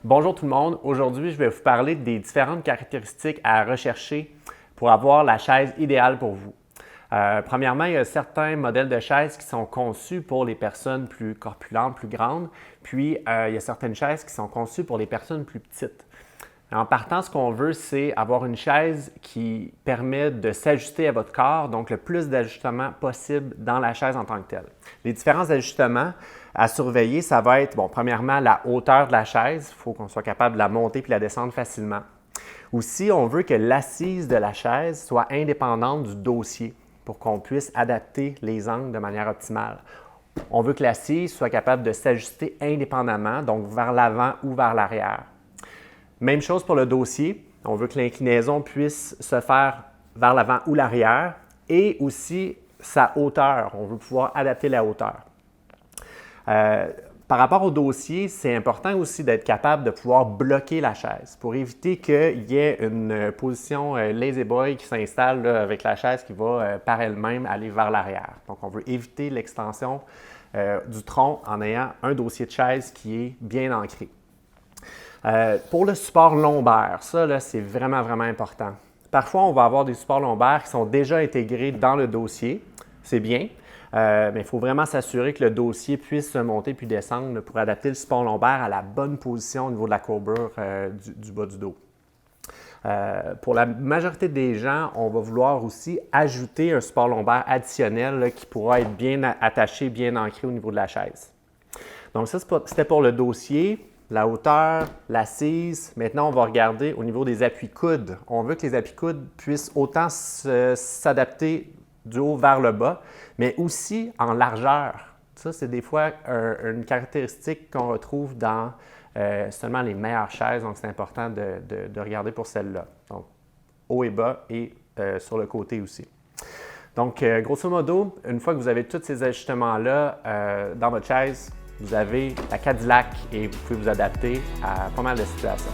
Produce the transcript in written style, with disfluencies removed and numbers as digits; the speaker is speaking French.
Bonjour tout le monde. Aujourd'hui, je vais vous parler des différentes caractéristiques à rechercher pour avoir la chaise idéale pour vous. Premièrement, il y a certains modèles de chaises qui sont conçus pour les personnes plus corpulentes, plus grandes, puis il y a certaines chaises qui sont conçues pour les personnes plus petites. En partant, ce qu'on veut, c'est avoir une chaise qui permet de s'ajuster à votre corps, donc le plus d'ajustements possible dans la chaise en tant que telle. Les différents ajustements à surveiller, ça va être, premièrement, la hauteur de la chaise. Il faut qu'on soit capable de la monter puis la descendre facilement. Aussi, on veut que l'assise de la chaise soit indépendante du dossier pour qu'on puisse adapter les angles de manière optimale. On veut que l'assise soit capable de s'ajuster indépendamment, donc vers l'avant ou vers l'arrière. Même chose pour le dossier. On veut que l'inclinaison puisse se faire vers l'avant ou l'arrière et aussi sa hauteur. On veut pouvoir adapter la hauteur. Par rapport au dossier, c'est important aussi d'être capable de pouvoir bloquer la chaise pour éviter qu'il y ait une position lazy boy qui s'installe avec la chaise qui va par elle-même aller vers l'arrière. Donc, on veut éviter l'extension du tronc en ayant un dossier de chaise qui est bien ancré. Pour le support lombaire, ça, c'est vraiment important. Parfois, on va avoir des supports lombaires qui sont déjà intégrés dans le dossier. C'est bien, mais il faut vraiment s'assurer que le dossier puisse se monter puis descendre pour adapter le support lombaire à la bonne position au niveau de la courbure du bas du dos. Pour la majorité des gens, on va vouloir aussi ajouter un support lombaire additionnel qui pourra être bien attaché, bien ancré au niveau de la chaise. Donc ça, c'était pour le dossier. La hauteur, l'assise. Maintenant, on va regarder au niveau des appuis-coudes. On veut que les appuis-coudes puissent autant s'adapter du haut vers le bas, mais aussi en largeur. Ça, c'est des fois une caractéristique qu'on retrouve dans seulement les meilleures chaises, donc c'est important de regarder pour celle-là. Donc, haut et bas et sur le côté aussi. Donc, grosso modo, une fois que vous avez tous ces ajustements-là dans votre chaise, vous avez la Cadillac et vous pouvez vous adapter à pas mal de situations.